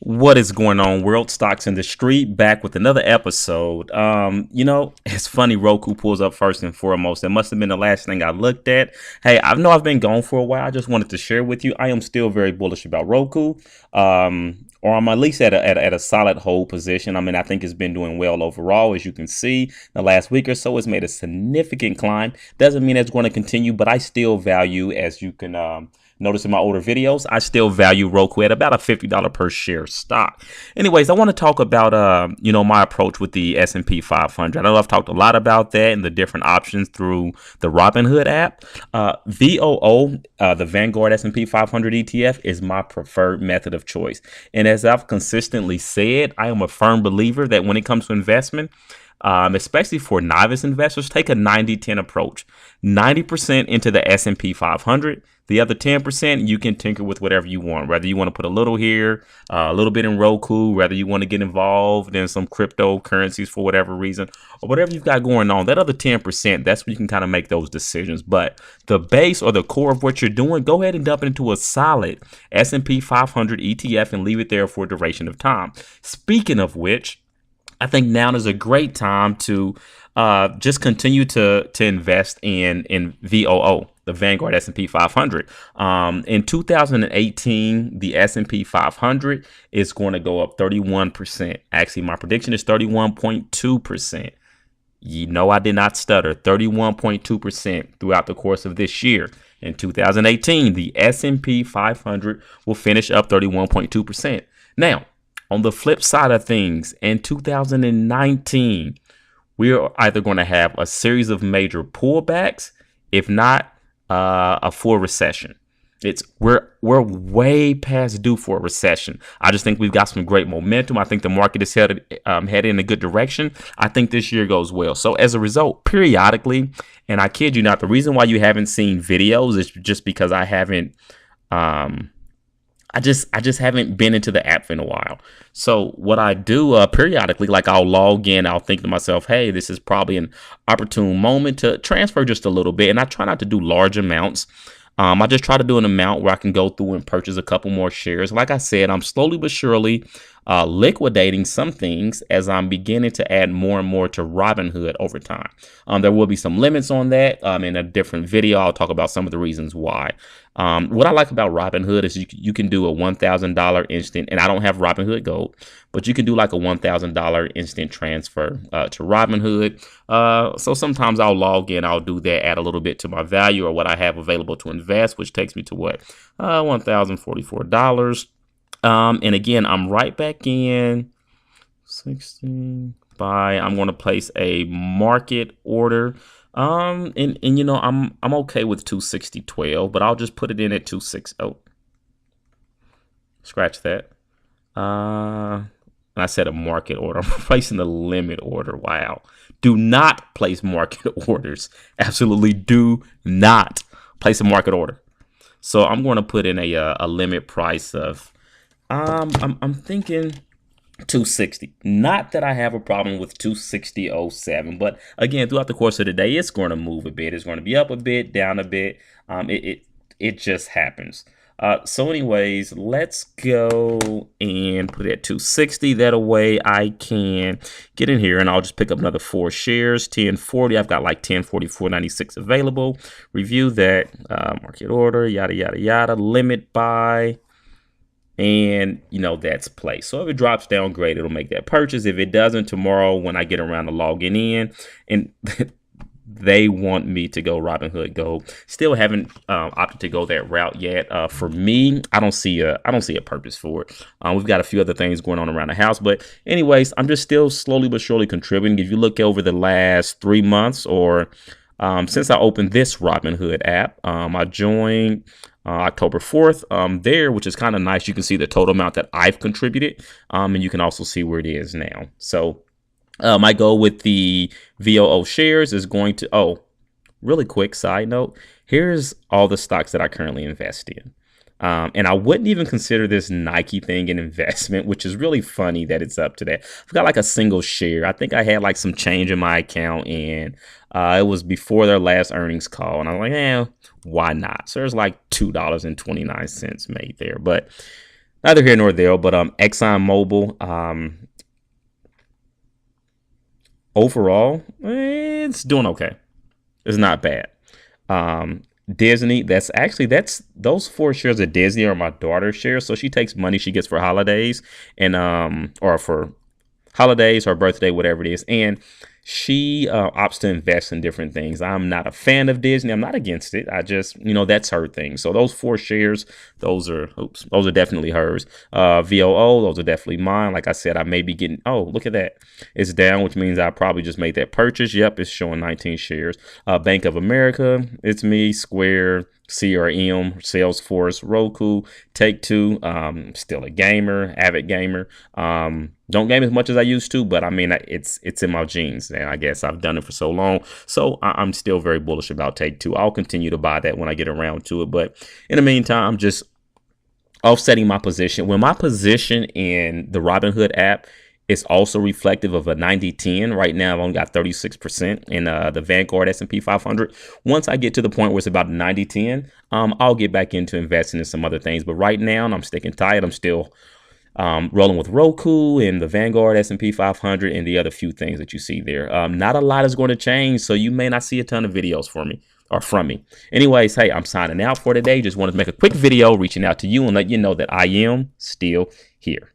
What is going on, world stocks in the street? Back with another episode. It's funny. Roku pulls up first and foremost. That must have been the last thing I looked at. Hey, I know I've been gone for a while. I just wanted to share with you. I am still very bullish about Roku. Or I'm at least at a solid hold position. I mean, I think it's been doing well overall. As you can see, the last week or so, it's made a significant climb. Doesn't mean it's going to continue, but I still value, as you can notice in my older videos, I still value Roku at about a $50 per share stock. Anyways, I want to talk about my approach with the S&P 500. I know I've talked a lot about that and the different options through the Robinhood app. VOO, the Vanguard S&P 500 ETF, is my preferred method of choice. And as I've consistently said, I am a firm believer that when it comes to investment, especially for novice investors, take a 90-10 approach. 90% into the S&P 500. The other 10%, you can tinker with whatever you want. Whether you want to put a little here, a little bit in Roku, whether you want to get involved in some cryptocurrencies for whatever reason, or whatever you've got going on. That other 10%, that's where you can kind of make those decisions. But the base or the core of what you're doing, go ahead and dump it into a solid S&P 500 ETF and leave it there for a duration of time. Speaking of which, I think now is a great time to just continue to invest in VOO, the Vanguard S&P 500. In 2018, the S&P 500 is going to go up 31%. Actually, my prediction is 31.2%. You know, I did not stutter. 31.2% throughout the course of this year. In 2018, the S&P 500 will finish up 31.2%. Now, on the flip side of things, in 2019, we're either going to have a series of major pullbacks, if not a full recession. We're way past due for a recession. I just think we've got some great momentum. I think the market is headed in a good direction. I think this year goes well. So as a result, periodically, and I kid you not, the reason why you haven't seen videos is just because I haven't. I just haven't been into the app in a while. So what I do periodically, like I'll log in, I'll think to myself, hey, this is probably an opportune moment to transfer just a little bit. And I try not to do large amounts. I just try to do an amount where I can go through and purchase a couple more shares. Like I said, I'm slowly but surely liquidating some things as I'm beginning to add more and more to Robinhood over time. There will be some limits on that. In a different video, I'll talk about some of the reasons why. What I like about Robinhood is you can do a $1,000 instant, and I don't have Robinhood Gold, but you can do like a $1,000 instant transfer to Robinhood. So sometimes I'll log in, I'll do that, add a little bit to my value or what I have available to invest, which takes me to what? $1,044. And again, I'm right back in 16 buy. I'm going to place a market order. And you know, I'm okay with 260.12, but I'll just put it in at 260. Oh, scratch that. I said a market order. I'm placing a limit order. Wow. Do not place market orders. Absolutely do not place a market order. So I'm going to put in a limit price of I'm thinking 260. Not that I have a problem with 260.07, but again, throughout the course of the day, it's going to move a bit. It's going to be up a bit, down a bit. It just happens. So anyways, let's go and put it at 260. That way I can get in here and I'll just pick up another 4 shares. 1040. I've got like 1044.96 available. Review that. Market order, yada, yada, yada. Limit buy. And, you know, that's placed. So if it drops down, great, it'll make that purchase. If it doesn't, tomorrow when I get around to logging in, and they want me to go Robinhood Gold, still haven't opted to go that route yet. For me, I don't see a purpose for it. We've got a few other things going on around the house, but anyways, I'm just still slowly but surely contributing. If you look over the last 3 months or since I opened this Robinhood app, I joined October 4th there, which is kind of nice. You can see the total amount that I've contributed, and you can also see where it is now. So my goal with the VOO shares is going to, really quick side note, here's all the stocks that I currently invest in. And I wouldn't even consider this Nike thing an investment, which is really funny that it's up to that. I've got like a single share. I think I had like some change in my account, and it was before their last earnings call. And I'm like, why not? So there's like $2.29 made there. But neither here nor there. But ExxonMobil, overall, it's doing okay. It's not bad. Disney, that's those 4 shares of Disney are my daughter's shares. So she takes money she gets for holidays and or for holidays, her birthday, whatever it is, and she opts to invest in different things. I'm not a fan of Disney. I'm not against it. I just, that's her thing. So those 4 shares, those are definitely hers. VOO, those are definitely mine. Like I said, I may be getting. Oh, look at that, it's down, which means I probably just made that purchase. Yep, it's showing 19 shares. Bank of America, it's me. Square, CRM, Salesforce, Roku, Take Two. Still a gamer, avid gamer. Don't game as much as I used to, but I mean, it's in my genes, and I guess I've done it for so long. So I'm still very bullish about Take Two. I'll continue to buy that when I get around to it. But in the meantime, I'm just offsetting my position. When my position in the Robinhood app is also reflective of a 90-10. Right now, I've only got 36% in the Vanguard S&P 500. Once I get to the point where it's about 90-10, I'll get back into investing in some other things. But right now, I'm sticking tight. I'm still rolling with Roku and the Vanguard S&P 500 and the other few things that you see there. Not a lot is going to change, so you may not see a ton of videos for me or from me. Anyways, hey, I'm signing out for today. Just wanted to make a quick video reaching out to you and let you know that I am still here.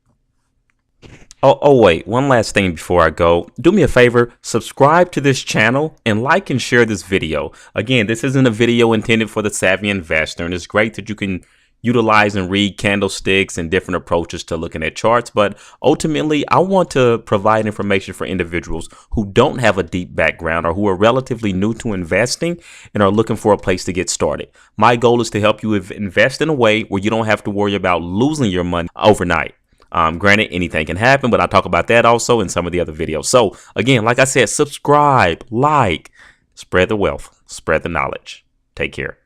Wait, one last thing before I go. Do me a favor, subscribe to this channel and like and share this video. Again, this isn't a video intended for the savvy investor, and it's great that you can utilize and read candlesticks and different approaches to looking at charts. But ultimately, I want to provide information for individuals who don't have a deep background or who are relatively new to investing and are looking for a place to get started. My goal is to help you invest in a way where you don't have to worry about losing your money overnight. Granted, anything can happen, but I talk about that also in some of the other videos. So again, like I said, subscribe, like, spread the wealth, spread the knowledge. Take care.